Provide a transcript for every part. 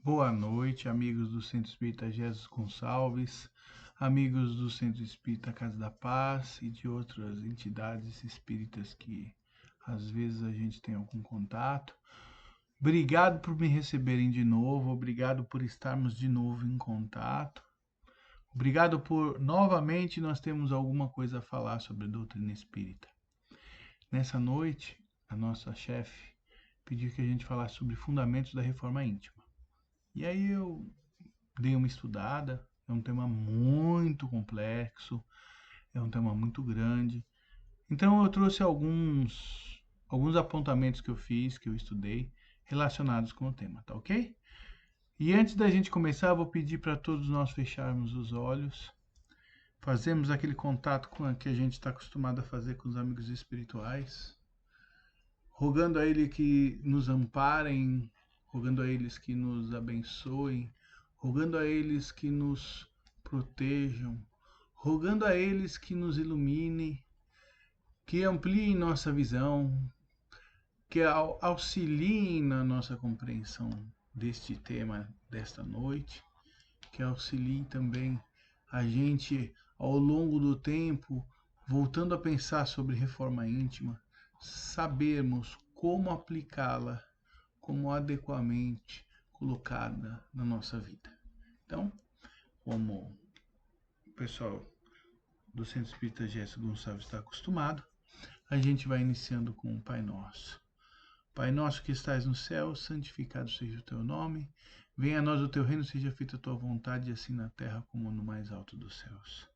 Boa noite, amigos do Centro Espírita Jesus Gonçalves, amigos do Centro Espírita Casa da Paz e de outras entidades espíritas que às vezes a gente tem algum contato. Obrigado por me receberem de novo, obrigado por estarmos de novo em contato. Obrigado por novamente nós temos alguma coisa a falar sobre a doutrina espírita. Nessa noite, a nossa chefe pediu que a gente falasse sobre fundamentos da reforma íntima. E aí eu dei uma estudada, é um tema muito complexo, é um tema muito grande. Então eu trouxe alguns apontamentos que eu fiz, que eu estudei, relacionados com o tema, tá ok? E antes da gente começar, eu vou pedir para todos nós fecharmos os olhos, fazermos aquele contato com a que a gente está acostumado a fazer com os amigos espirituais, rogando a Ele que nos amparem, rogando a eles que nos abençoem, rogando a eles que nos protejam, rogando a eles que nos ilumine, que ampliem nossa visão, que auxiliem na nossa compreensão deste tema desta noite, que auxiliem também a gente ao longo do tempo, voltando a pensar sobre reforma íntima, sabermos como aplicá-la, como adequadamente colocada na nossa vida. Então, como o pessoal do Centro Espírita Jéssica Gonçalves está acostumado, a gente vai iniciando com o Pai Nosso. Pai nosso que estais no céu, santificado seja o teu nome. Venha a nós o teu reino, seja feita a tua vontade, assim na terra como no mais alto dos céus.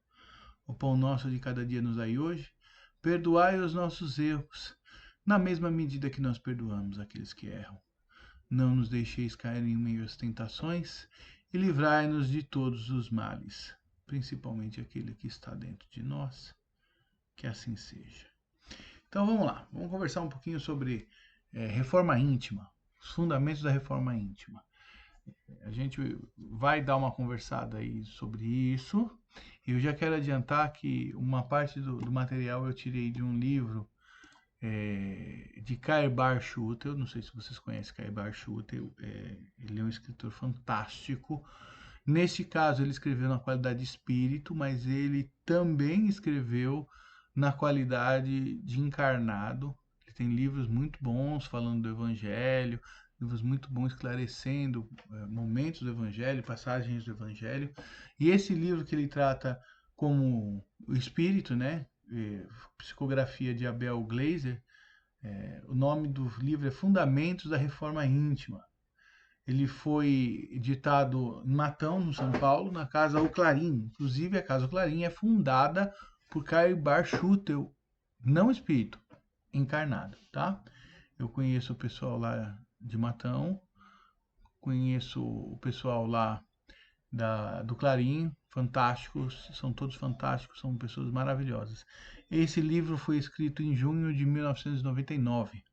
O pão nosso de cada dia nos dai hoje. Perdoai os nossos erros, na mesma medida que nós perdoamos aqueles que erram. Não nos deixeis cair em meio às tentações, e livrai-nos de todos os males, principalmente aquele que está dentro de nós. Que assim seja. Então vamos lá, vamos conversar um pouquinho sobre reforma íntima, os fundamentos da reforma íntima. A gente vai dar uma conversada aí sobre isso. Eu já quero adiantar que uma parte do material eu tirei de um livro de Kaibar Schutel. Não sei se vocês conhecem Kaibar Schutel. Ele é um escritor fantástico. Neste caso, ele escreveu na qualidade de espírito, mas ele também escreveu na qualidade de encarnado. Ele tem livros muito bons falando do Evangelho, livros muito bons esclarecendo momentos do Evangelho, passagens do Evangelho. E esse livro que ele trata como o espírito, né? Psicografia de Abel Gleiser. O nome do livro é Fundamentos da Reforma Íntima. Ele foi editado em Matão, no São Paulo, na Casa O Clarim. Inclusive, a Casa O Clarim é fundada por Kaibar Schutel, não espírito, encarnado, tá? Eu conheço o pessoal lá de Matão, conheço o pessoal lá do Clarim, fantásticos, são todos fantásticos, são pessoas maravilhosas. Esse livro foi escrito em junho de 1999,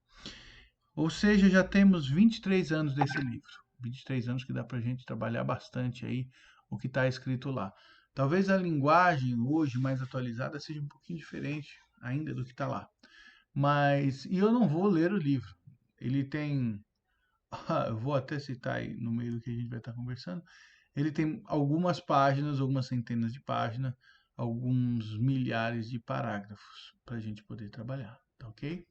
ou seja, já temos 23 anos desse livro. 23 anos que dá para a gente trabalhar bastante aí o que está escrito lá. Talvez a linguagem hoje mais atualizada seja um pouquinho diferente ainda do que está lá. Mas, e eu não vou ler o livro. Ele tem, eu vou até citar aí no meio do que a gente vai estar conversando. Ele tem algumas páginas, algumas centenas de páginas, alguns milhares de parágrafos para a gente poder trabalhar, tá ok?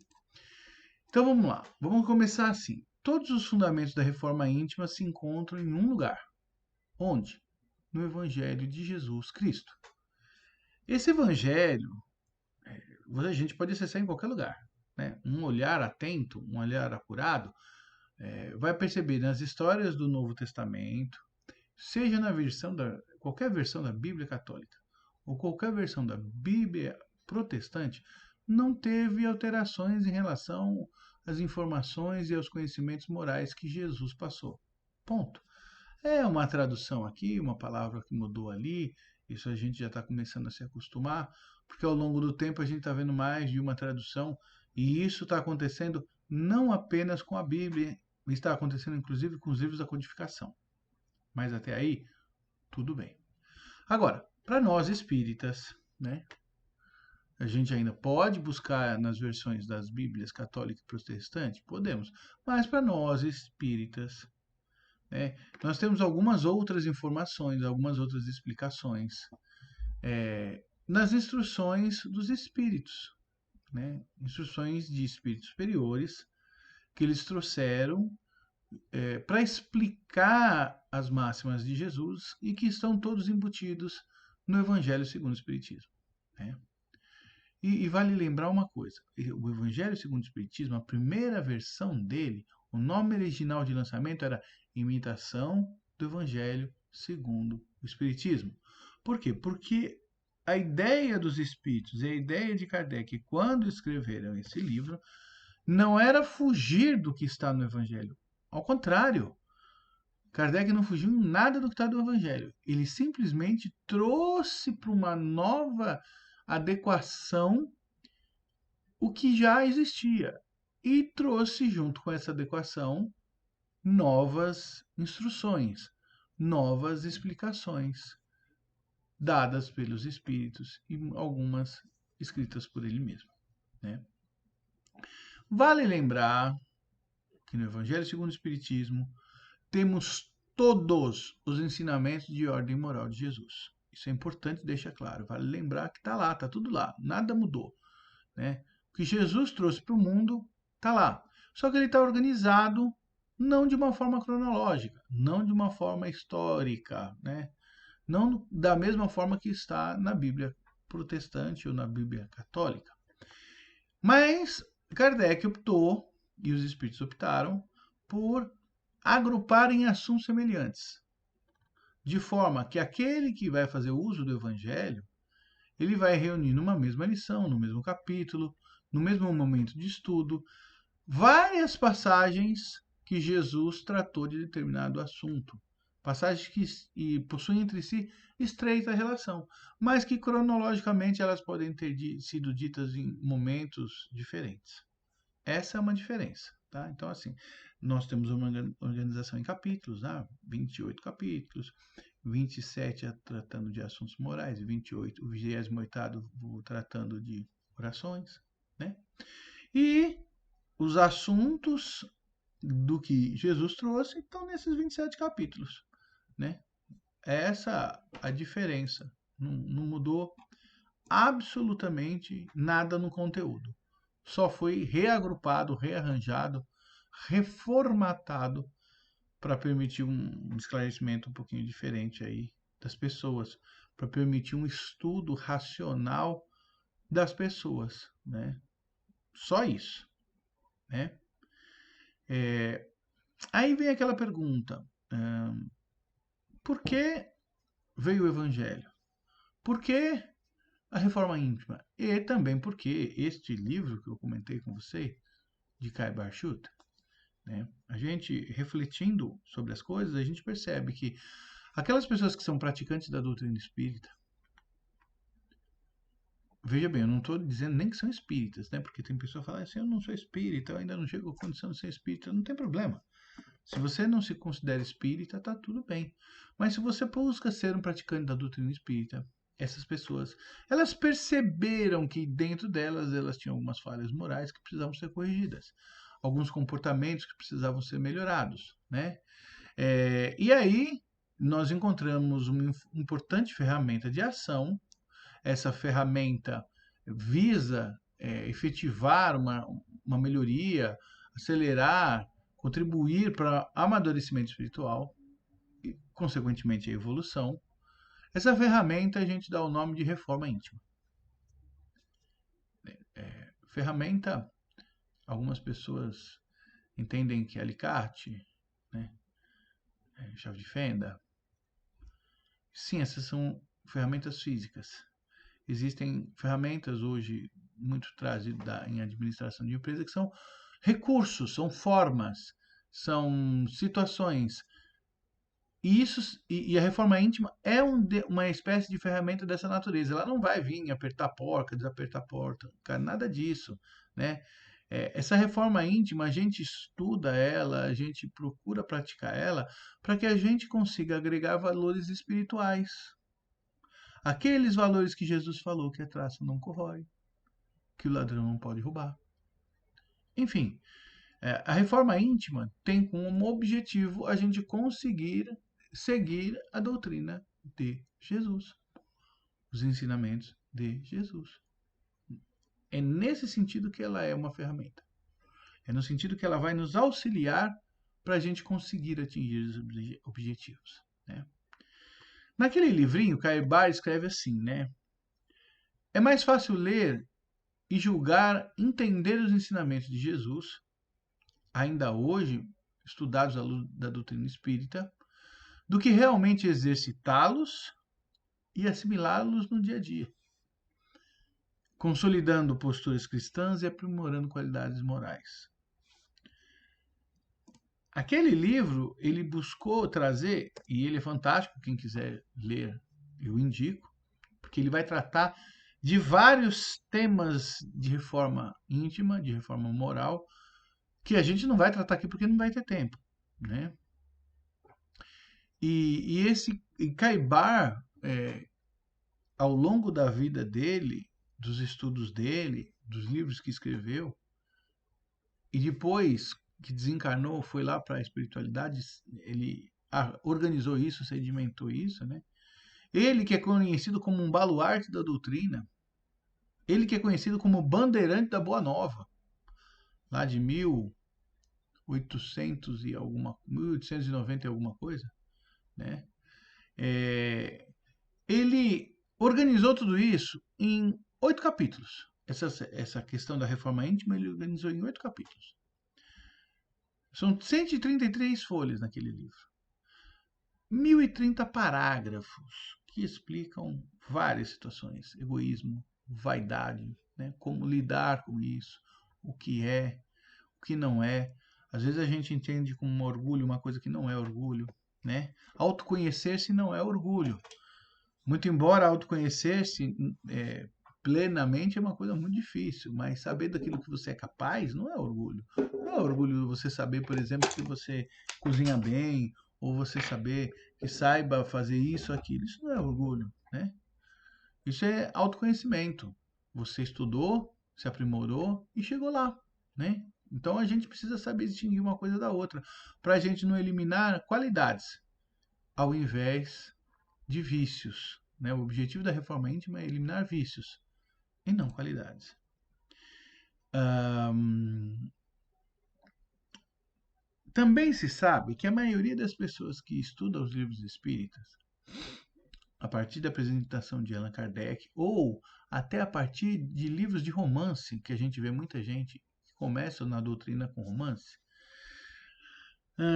Então vamos lá, vamos começar assim. Todos os fundamentos da reforma íntima se encontram em um lugar. Onde? No Evangelho de Jesus Cristo. Esse Evangelho, a gente pode acessar em qualquer lugar. Né? Um olhar atento, um olhar apurado, vai perceber nas histórias do Novo Testamento, seja na qualquer versão da Bíblia Católica ou qualquer versão da Bíblia Protestante, não teve alterações em relação às informações e aos conhecimentos morais que Jesus passou. Ponto. É uma tradução aqui, uma palavra que mudou ali, isso a gente já está começando a se acostumar, porque ao longo do tempo a gente está vendo mais de uma tradução, e isso está acontecendo não apenas com a Bíblia, está acontecendo inclusive com os livros da codificação. Mas até aí, tudo bem. Agora, para nós espíritas, né, a gente ainda pode buscar nas versões das Bíblias católica e protestante? Podemos. Mas para nós espíritas, né? Nós temos algumas outras informações, algumas outras explicações nas instruções dos espíritos, né? Instruções de espíritos superiores que eles trouxeram para explicar as máximas de Jesus e que estão todos embutidos no Evangelho segundo o Espiritismo, né? E vale lembrar uma coisa: o Evangelho segundo o Espiritismo, a primeira versão dele, o nome original de lançamento era Imitação do Evangelho segundo o Espiritismo. Por quê? Porque a ideia dos Espíritos e a ideia de Kardec, quando escreveram esse livro, não era fugir do que está no Evangelho. Ao contrário, Kardec não fugiu em nada do que está no Evangelho. Ele simplesmente trouxe para uma nova adequação o que já existia e trouxe junto com essa adequação novas instruções, novas explicações dadas pelos espíritos e algumas escritas por ele mesmo, né? Vale lembrar que no Evangelho segundo o Espiritismo temos todos os ensinamentos de ordem moral de Jesus. Isso é importante deixar claro. Vale lembrar que está lá, está tudo lá, nada mudou, né? O que Jesus trouxe para o mundo está lá. Só que ele está organizado não de uma forma cronológica, não de uma forma histórica, né? Não da mesma forma que está na Bíblia protestante ou na Bíblia católica. Mas Kardec optou, e os espíritos optaram, por agrupar em assuntos semelhantes, de forma que aquele que vai fazer uso do Evangelho, ele vai reunir numa mesma lição, no mesmo capítulo, no mesmo momento de estudo, várias passagens que Jesus tratou de determinado assunto. Passagens que possuem entre si estreita relação, mas que cronologicamente elas podem ter sido ditas em momentos diferentes. Essa é uma diferença, tá? Então, assim, nós temos uma organização em capítulos, né? 28 capítulos, 27 tratando de assuntos morais, 28, o 28º tratando de orações, né? E os assuntos do que Jesus trouxe estão nesses 27 capítulos, né? Essa a diferença. Não mudou absolutamente nada no conteúdo. Só foi reagrupado, rearranjado, reformatado para permitir um esclarecimento um pouquinho diferente aí das pessoas, para permitir um estudo racional das pessoas, né? Só isso, né? Aí vem aquela pergunta: por que veio o Evangelho? Por que a reforma íntima? E também porque este livro que eu comentei com você, de Kai Barchut, né? A gente refletindo sobre as coisas, a gente percebe que aquelas pessoas que são praticantes da doutrina espírita, veja bem, eu não estou dizendo nem que são espíritas, né? Porque tem pessoa que fala assim: eu não sou espírita, eu ainda não chego à condição de ser espírita. Não tem problema. Se você não se considera espírita, tá tudo bem. Mas se você busca ser um praticante da doutrina espírita, essas pessoas, elas perceberam que dentro delas elas tinham algumas falhas morais que precisavam ser corrigidas, alguns comportamentos que precisavam ser melhorados, né? E aí nós encontramos uma importante ferramenta de ação. Essa ferramenta visa efetivar uma melhoria, acelerar, contribuir para amadurecimento espiritual e, consequentemente, a evolução. Essa ferramenta a gente dá o nome de reforma íntima. Ferramenta, algumas pessoas entendem que é alicate, né? Chave de fenda. Sim, essas são ferramentas físicas. Existem ferramentas hoje muito trazidas em administração de empresa que são recursos, são formas, são situações. E a reforma íntima é uma espécie de ferramenta dessa natureza. Ela não vai vir apertar a porta, desapertar a porta, nada disso, né? Essa reforma íntima, a gente estuda ela, a gente procura praticar ela para que a gente consiga agregar valores espirituais. Aqueles valores que Jesus falou que a traça não corrói, que o ladrão não pode roubar. Enfim, A reforma íntima tem como objetivo a gente conseguir seguir a doutrina de Jesus, os ensinamentos de Jesus. É nesse sentido que ela é uma ferramenta. É no sentido que ela vai nos auxiliar para a gente conseguir atingir os objetivos, né? Naquele livrinho, Cairbar escreve assim, né? É mais fácil ler e julgar, entender os ensinamentos de Jesus, ainda hoje estudados à luz da doutrina espírita, do que realmente exercitá-los e assimilá-los no dia a dia, consolidando posturas cristãs e aprimorando qualidades morais. Aquele livro, ele buscou trazer, e ele é fantástico, quem quiser ler, eu indico, porque ele vai tratar de vários temas de reforma íntima, de reforma moral, que a gente não vai tratar aqui porque não vai ter tempo, né? E esse Cairbar, ao longo da vida dele, dos estudos dele, dos livros que escreveu, e depois que desencarnou, foi lá para a espiritualidade, ele organizou isso, sedimentou isso, né? Ele que é conhecido como um baluarte da doutrina, ele que é conhecido como bandeirante da Boa Nova, lá de 1890 e alguma coisa, né? Ele organizou tudo isso em 8 capítulos. Essa questão da reforma íntima ele organizou em 8 capítulos. São 133 folhas naquele livro. 1030 parágrafos que explicam várias situações. Egoísmo, vaidade, né? Como lidar com isso, o que não é. Às vezes a gente entende como um orgulho uma coisa que não é orgulho, né? Autoconhecer-se não é orgulho. Muito embora autoconhecer-se plenamente é uma coisa muito difícil, mas saber daquilo que você é capaz não é orgulho. Não é orgulho você saber, por exemplo, que você cozinha bem, ou você saber que saiba fazer isso, aquilo. Isso não é orgulho, né? Isso é autoconhecimento. Você estudou, se aprimorou e chegou lá, né? Então a gente precisa saber distinguir uma coisa da outra, para a gente não eliminar qualidades, ao invés de vícios, né? O objetivo da reforma íntima é eliminar vícios e não qualidades. Também se sabe que a maioria das pessoas que estudam os livros espíritas, a partir da apresentação de Allan Kardec, ou até a partir de livros de romance, que a gente vê muita gente que começa na doutrina com romance,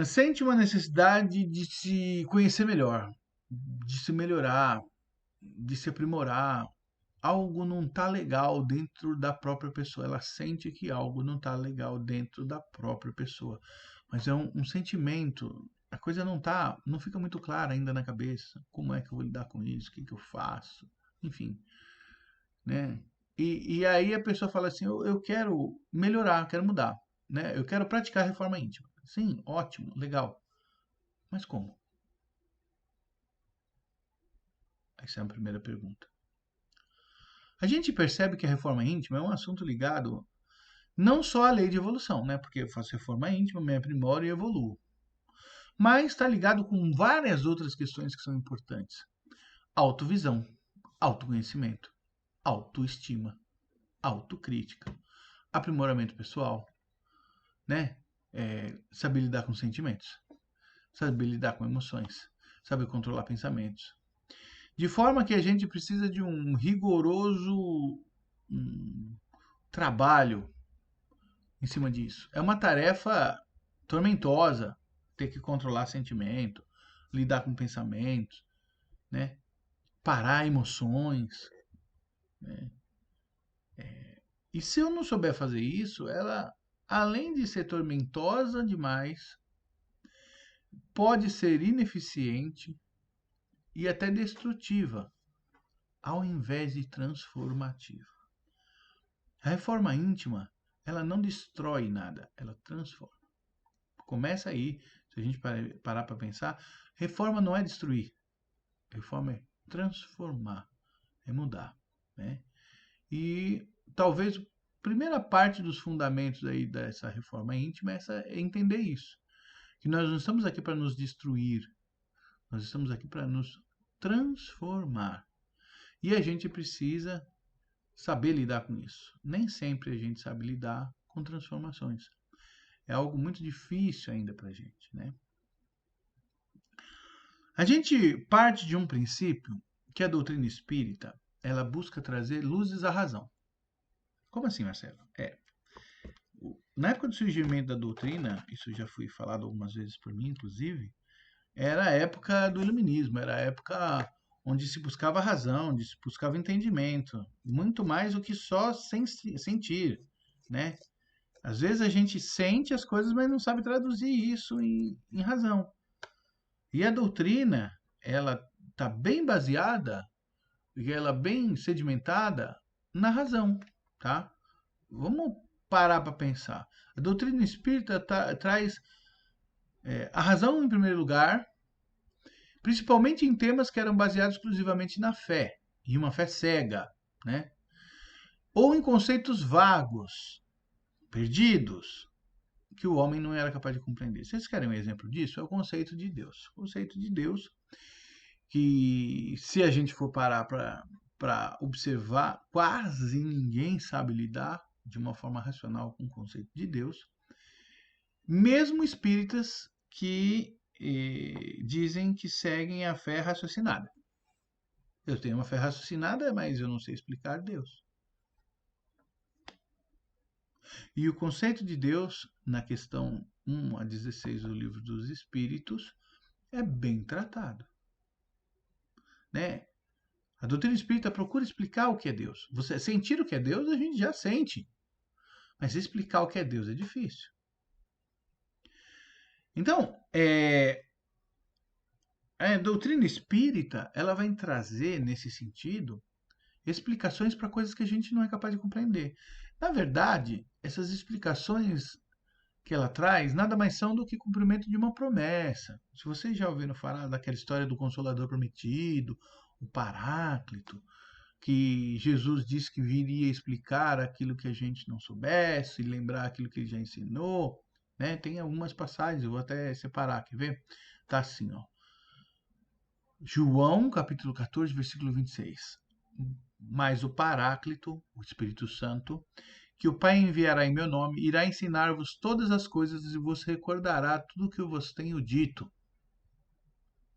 sente uma necessidade de se conhecer melhor, de se melhorar, de se aprimorar. Algo não está legal dentro da própria pessoa. Ela sente que algo não está legal dentro da própria pessoa. Mas é um sentimento. A coisa não fica muito clara ainda na cabeça. Como é que eu vou lidar com isso? O que eu faço? Enfim, né? E aí a pessoa fala assim, eu quero melhorar, quero mudar, né? Eu quero praticar a reforma íntima. Sim, ótimo, legal. Mas como? Essa é a primeira pergunta. A gente percebe que a reforma íntima é um assunto ligado não só à lei de evolução, né? Porque eu faço reforma íntima, me aprimoro e evoluo. Mas está ligado com várias outras questões que são importantes. Autovisão, autoconhecimento, autoestima, autocrítica, aprimoramento pessoal, né? Saber lidar com sentimentos, saber lidar com emoções, saber controlar pensamentos. De forma que a gente precisa de um rigoroso trabalho em cima disso. É uma tarefa tormentosa ter que controlar sentimento, lidar com pensamentos, né? Parar emoções, né? E se eu não souber fazer isso, ela, além de ser tormentosa demais, pode ser ineficiente e até destrutiva, ao invés de transformativa. A reforma íntima, ela não destrói nada, ela transforma. Começa aí, se a gente parar para pensar, reforma não é destruir, reforma é transformar, é mudar, né? E talvez primeira parte dos fundamentos aí dessa reforma íntima é entender isso. Que nós não estamos aqui para nos destruir, nós estamos aqui para nos transformar. E a gente precisa saber lidar com isso. Nem sempre a gente sabe lidar com transformações. É algo muito difícil ainda para a gente, né? A gente parte de um princípio que a doutrina espírita ela busca trazer luzes à razão. Como assim, Marcelo? Na época do surgimento da doutrina, isso já foi falado algumas vezes por mim, inclusive, era a época do iluminismo, era a época onde se buscava razão, onde se buscava entendimento, muito mais do que só sentir, né? Às vezes a gente sente as coisas, mas não sabe traduzir isso em razão. E a doutrina, ela está bem baseada, ela bem sedimentada na razão, tá? Vamos parar para pensar. A doutrina espírita traz a razão em primeiro lugar, principalmente em temas que eram baseados exclusivamente na fé, e uma fé cega, né? Ou em conceitos vagos, perdidos, que o homem não era capaz de compreender. Vocês querem um exemplo disso? É o conceito de Deus. O conceito de Deus, que se a gente for parar para observar, quase ninguém sabe lidar de uma forma racional com o conceito de Deus. Mesmo espíritas que dizem que seguem a fé raciocinada. Eu tenho uma fé raciocinada, mas eu não sei explicar Deus. E o conceito de Deus, na questão 1 a 16 do Livro dos Espíritos, é bem tratado. Né? A doutrina espírita procura explicar o que é Deus. Você sentir o que é Deus, a gente já sente. Mas explicar o que é Deus é difícil. Então, a doutrina espírita, ela vai trazer, nesse sentido, explicações para coisas que a gente não é capaz de compreender. Na verdade, essas explicações que ela traz nada mais são do que cumprimento de uma promessa. Se vocês já ouviram falar daquela história do Consolador Prometido, o Paráclito, que Jesus disse que viria explicar aquilo que a gente não soubesse, lembrar aquilo que ele já ensinou, né? Tem algumas passagens, eu vou até separar, quer ver? Tá assim, ó. João, capítulo 14, versículo 26. Mas o Paráclito, o Espírito Santo, que o Pai enviará em meu nome, irá ensinar-vos todas as coisas e vos recordará tudo o que eu vos tenho dito.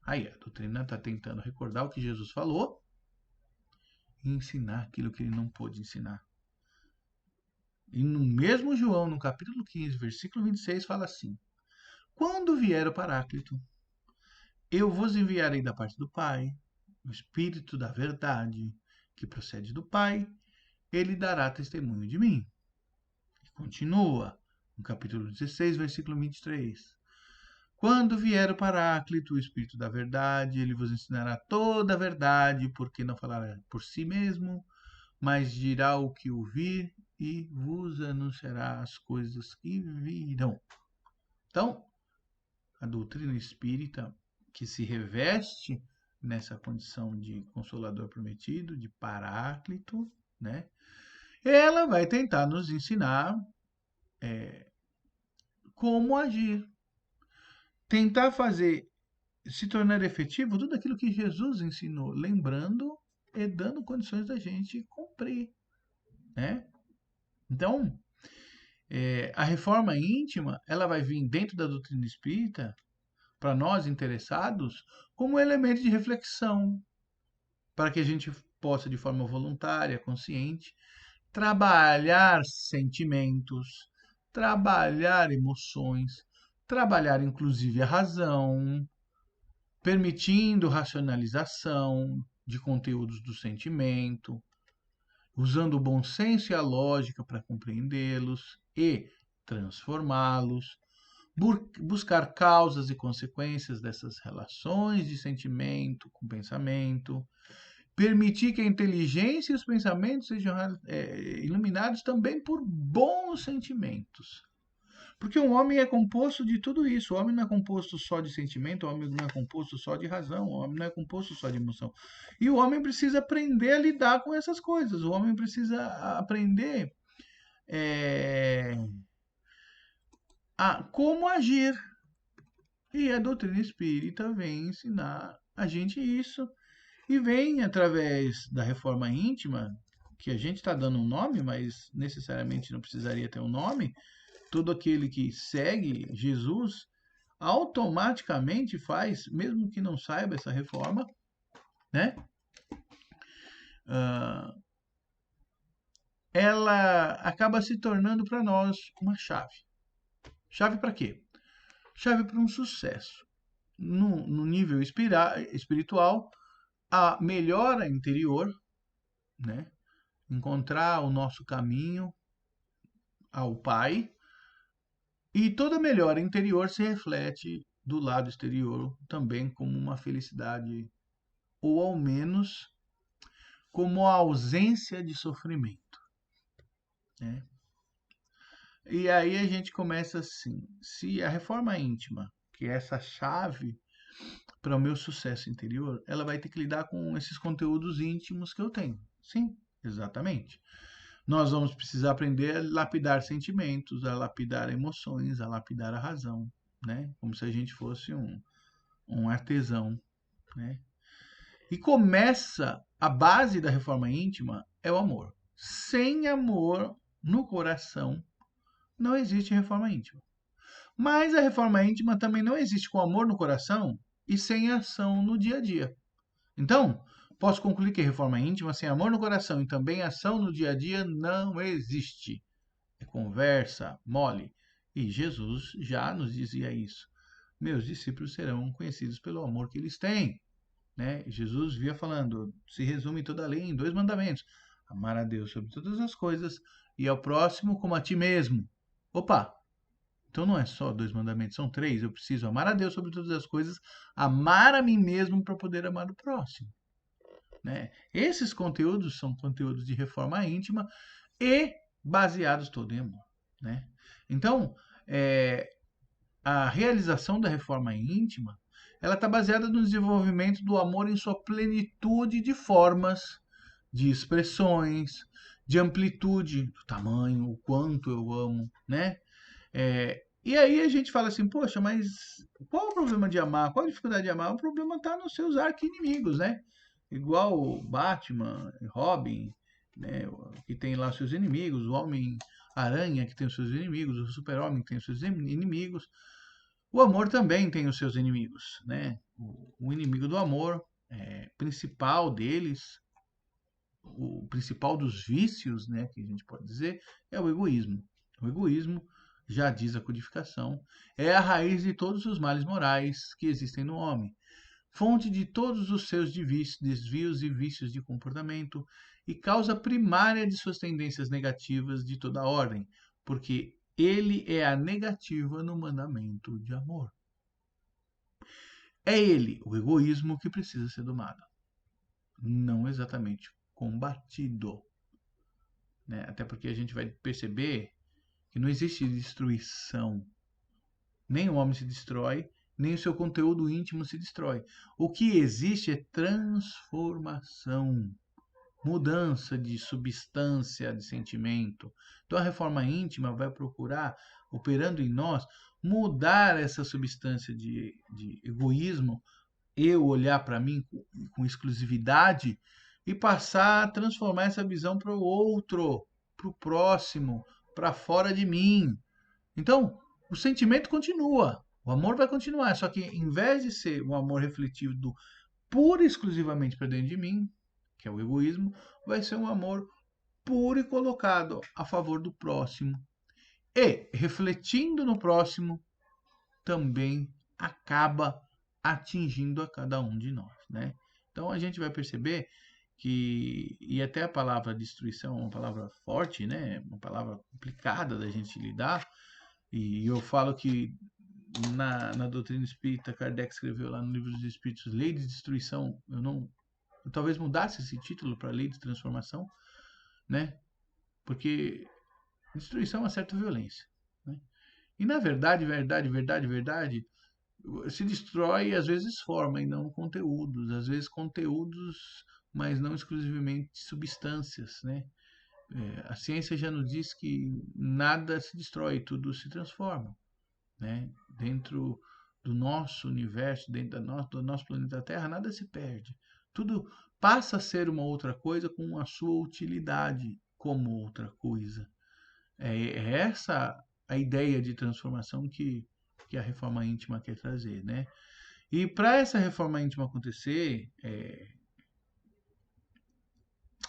Aí, a doutrina está tentando recordar o que Jesus falou e ensinar aquilo que ele não pôde ensinar. E no mesmo João, no capítulo 15, versículo 26, fala assim: quando vier o Paráclito, eu vos enviarei da parte do Pai, o Espírito da verdade, que procede do Pai, ele dará testemunho de mim. E continua, no capítulo 16, versículo 23. Quando vier o Paráclito, o Espírito da verdade, ele vos ensinará toda a verdade, porque não falará por si mesmo, mas dirá o que ouvir e vos anunciará as coisas que virão. Então, a doutrina espírita, que se reveste nessa condição de Consolador Prometido, de Paráclito, né? Ela vai tentar nos ensinar como agir. Tentar fazer, se tornar efetivo tudo aquilo que Jesus ensinou, lembrando e dando condições da gente cumprir, né? Então, a reforma íntima, ela vai vir dentro da doutrina espírita, para nós interessados, como elemento de reflexão, para que a gente possa, de forma voluntária, consciente, trabalhar sentimentos, trabalhar emoções, trabalhar inclusive a razão, permitindo racionalização de conteúdos do sentimento, usando o bom senso e a lógica para compreendê-los e transformá-los, buscar causas e consequências dessas relações de sentimento com pensamento, permitir que a inteligência e os pensamentos sejam iluminados também por bons sentimentos. Porque o homem é composto de tudo isso. O homem não é composto só de sentimento, o homem não é composto só de razão, o homem não é composto só de emoção. E o homem precisa aprender a lidar com essas coisas. O homem precisa aprender é, como agir. E a doutrina espírita vem ensinar a gente isso. E vem através da reforma íntima, que a gente está dando um nome, mas necessariamente não precisaria ter um nome. Todo aquele que segue Jesus automaticamente faz, mesmo que não saiba essa reforma, né? Ah, ela acaba se tornando para nós uma chave. Chave para quê? Chave para um sucesso. No nível espiritual, a melhora interior, né? Encontrar o nosso caminho ao Pai, e toda melhora interior se reflete do lado exterior também como uma felicidade, ou ao menos como a ausência de sofrimento, né? E aí a gente começa assim: se a reforma íntima, que é essa chave para o meu sucesso interior, ela vai ter que lidar com esses conteúdos íntimos que eu tenho. Sim, exatamente. Nós vamos precisar aprender a lapidar sentimentos, a lapidar emoções, a lapidar a razão, né? Como se a gente fosse um artesão, né? E começa a base da reforma íntima é o amor. Sem amor no coração, não existe reforma íntima. Mas a reforma íntima também não existe com amor no coração e sem ação no dia a dia. Então, posso concluir que reforma íntima sem amor no coração e também ação no dia a dia não existe. É conversa mole. E Jesus já nos dizia isso. Meus discípulos serão conhecidos pelo amor que eles têm. Né? Jesus via falando, se resume toda a lei em 2 mandamentos: amar a Deus sobre todas as coisas e ao próximo como a ti mesmo. Opa! Então não é só 2 mandamentos, são 3. Eu preciso amar a Deus sobre todas as coisas, amar a mim mesmo para poder amar o próximo. Né? Esses conteúdos são conteúdos de reforma íntima e baseados todo em amor. Né? Então, a realização da reforma íntima, ela está baseada no desenvolvimento do amor em sua plenitude de formas, de expressões, de amplitude, do tamanho, o quanto eu amo, né? E aí a gente fala assim: poxa, mas qual o problema de amar? Qual a dificuldade de amar? O problema está nos seus arqui-inimigos, né? Igual o Batman, Robin, né? Que tem lá seus inimigos, o Homem-Aranha, que tem os seus inimigos, o Super-Homem, que tem os seus inimigos. O amor também tem os seus inimigos, né? O inimigo do amor, principal deles, o principal dos vícios, né, que a gente pode dizer, é o egoísmo. O egoísmo, já diz a codificação, é a raiz de todos os males morais que existem no homem, fonte de todos os seus desvios e vícios de comportamento e causa primária de suas tendências negativas de toda a ordem, porque ele é a negativa no mandamento de amor. É ele, o egoísmo, que precisa ser domado, não exatamente combatido. Né? Até porque a gente vai perceber que não existe destruição. Nem o homem se destrói, nem o seu conteúdo íntimo se destrói. O que existe é transformação, mudança de substância, de sentimento. Então a reforma íntima vai procurar, operando em nós, mudar essa substância de egoísmo, eu olhar para mim com exclusividade e passar a transformar essa visão para o outro, para o próximo, para fora de mim. Então, o sentimento continua, o amor vai continuar, só que em vez de ser um amor refletido pura e exclusivamente para dentro de mim, que é o egoísmo, vai ser um amor puro e colocado a favor do próximo. E, refletindo no próximo, também acaba atingindo a cada um de nós, né? Então a gente vai perceber que, e até a palavra destruição é uma palavra forte, né? Uma palavra complicada da gente lidar, e eu falo que na doutrina espírita, Kardec escreveu lá no Livro dos Espíritos, lei de destruição. Eu talvez mudasse esse título para lei de transformação, né? Porque destruição é uma certa violência, né? E na verdade, se destrói, às vezes forma e não conteúdos, às vezes conteúdos, mas não exclusivamente substâncias, né? A ciência já nos diz que nada se destrói, tudo se transforma, né? Dentro do nosso universo, dentro do nosso planeta Terra, nada se perde. Tudo passa a ser uma outra coisa com a sua utilidade como outra coisa. É essa a ideia de transformação que a reforma íntima quer trazer, né? E para essa reforma íntima acontecer,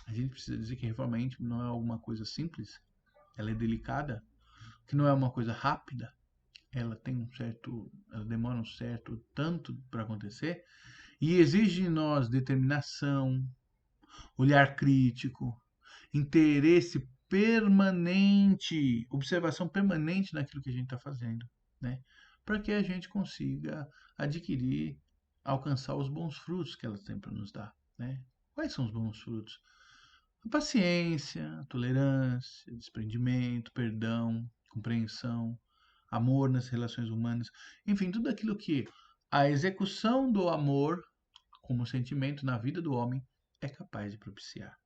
a gente precisa dizer que a reforma íntima não é alguma coisa simples, ela é delicada, que não é uma coisa rápida, ela demora um certo tanto para acontecer e exige de nós determinação, olhar crítico, interesse permanente, observação permanente naquilo que a gente está fazendo, né? Para que a gente consiga adquirir, alcançar os bons frutos que ela tem para nos dar, né? Quais são os bons frutos? A paciência, a tolerância, desprendimento, perdão, compreensão, amor nas relações humanas, enfim, tudo aquilo que a execução do amor como sentimento na vida do homem é capaz de propiciar,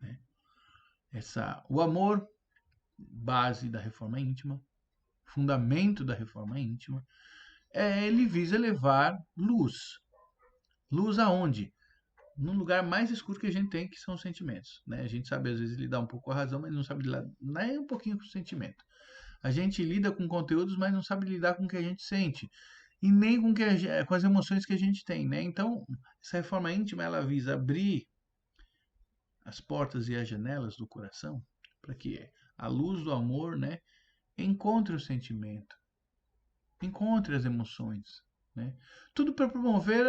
né? O amor, base da reforma íntima, fundamento da reforma íntima, ele visa levar luz. Luz aonde? No lugar mais escuro que a gente tem, que são os sentimentos, né? A gente sabe às vezes lidar um pouco com a razão, mas não sabe lidar nem um pouquinho com o sentimento. A gente lida com conteúdos, mas não sabe lidar com o que a gente sente e nem com as emoções que a gente tem, né? Então, essa reforma íntima ela visa abrir as portas e as janelas do coração para que a luz do amor, né, encontre o sentimento, encontre as emoções, né? Tudo para promover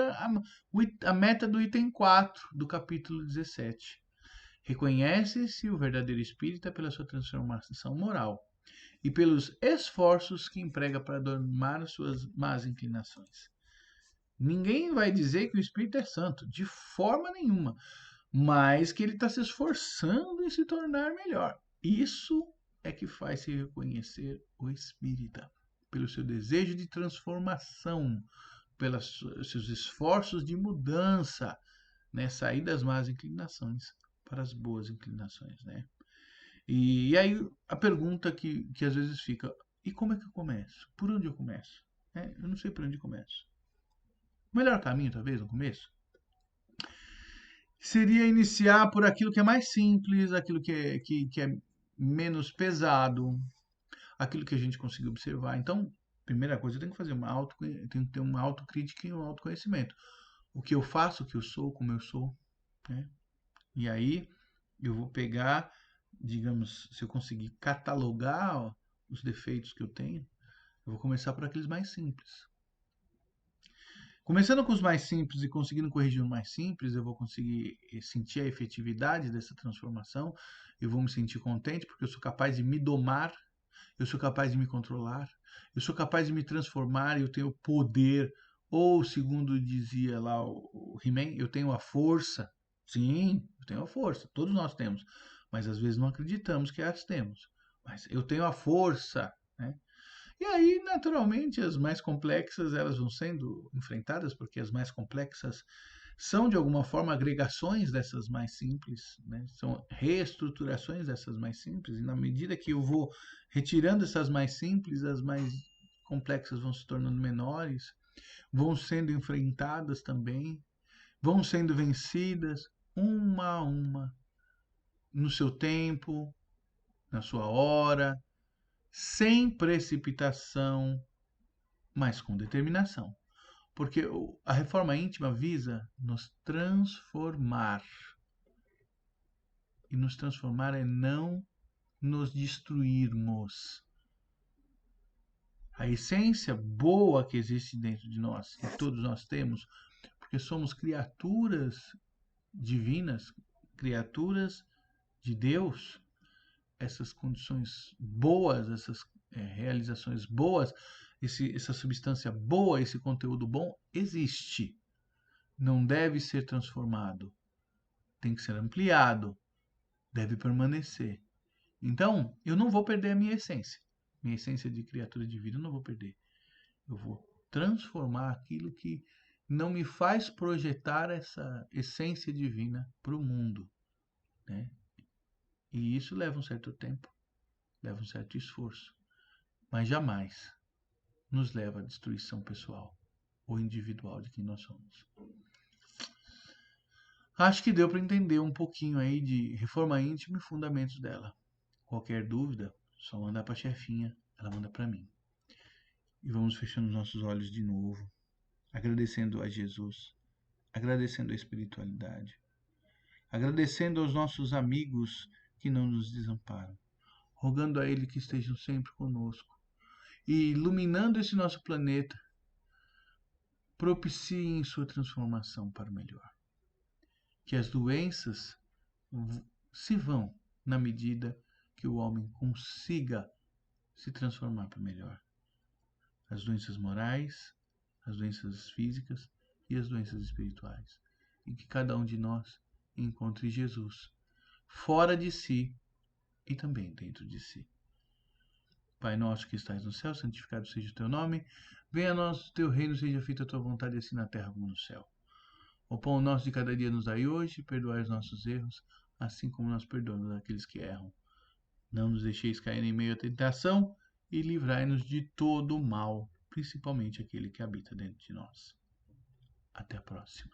a meta do item 4 do capítulo 17. Reconhece-se o verdadeiro espírita pela sua transformação moral e pelos esforços que emprega para domar suas más inclinações. Ninguém vai dizer que o espírito é santo, de forma nenhuma, mas que ele está se esforçando em se tornar melhor. Isso é que faz se reconhecer o espírita, pelo seu desejo de transformação, pelos seus esforços de mudança, né? Sair das más inclinações para as boas inclinações, né? E aí a pergunta que às vezes fica, e como é que eu começo? Por onde eu começo? Eu não sei por onde começo. O melhor caminho, talvez, no começo, seria iniciar por aquilo que é mais simples, aquilo que é menos pesado, aquilo que a gente conseguir observar. Então, primeira coisa, eu tenho que fazer tenho que ter uma autocrítica e um autoconhecimento. O que eu faço, o que eu sou, como eu sou, né? E aí eu vou pegar, digamos, se eu conseguir catalogar os defeitos que eu tenho, eu vou começar por aqueles mais simples. Começando com os mais simples e conseguindo corrigir os mais simples, eu vou conseguir sentir a efetividade dessa transformação, eu vou me sentir contente porque eu sou capaz de me domar, eu sou capaz de me controlar, eu sou capaz de me transformar, eu tenho poder, ou segundo dizia lá o He-Man, eu tenho a força. Sim, eu tenho a força, todos nós temos, mas às vezes não acreditamos que as temos. Mas eu tenho a força, né? E aí, naturalmente, as mais complexas elas vão sendo enfrentadas, porque as mais complexas são, de alguma forma, agregações dessas mais simples, né? São reestruturações dessas mais simples, e na medida que eu vou retirando essas mais simples, as mais complexas vão se tornando menores, vão sendo enfrentadas também, vão sendo vencidas uma a uma, no seu tempo, na sua hora, sem precipitação, mas com determinação. Porque a reforma íntima visa nos transformar. E nos transformar é não nos destruirmos. A essência boa que existe dentro de nós, que todos nós temos, porque somos criaturas divinas, criaturas de Deus, essas condições boas, essas realizações boas, essa substância boa, esse conteúdo bom, existe. Não deve ser transformado. Tem que ser ampliado. Deve permanecer. Então, eu não vou perder a minha essência. Minha essência de criatura divina eu não vou perder. Eu vou transformar aquilo que não me faz projetar essa essência divina para o mundo, né? E isso leva um certo tempo, leva um certo esforço, mas jamais nos leva à destruição pessoal ou individual de quem nós somos. Acho que deu para entender um pouquinho aí de reforma íntima e fundamentos dela. Qualquer dúvida, só mandar para a chefinha, ela manda para mim. E vamos fechando os nossos olhos de novo, agradecendo a Jesus, agradecendo a espiritualidade, agradecendo aos nossos amigos que não nos desamparam, rogando a Ele que estejam sempre conosco e iluminando esse nosso planeta, propiciem sua transformação para o melhor. Que as doenças se vão na medida que o homem consiga se transformar para melhor. As doenças morais, as doenças físicas e as doenças espirituais. E que cada um de nós encontre Jesus fora de si e também dentro de si. Pai nosso que estais no céu, santificado seja o teu nome. Venha a nós o teu reino, seja feita a tua vontade, assim na terra como no céu. O pão nosso de cada dia nos dai hoje, perdoai os nossos erros, assim como nós perdoamos aqueles que erram. Não nos deixeis cair em meio à tentação e livrai-nos de todo o mal, principalmente aquele que habita dentro de nós. Até a próxima.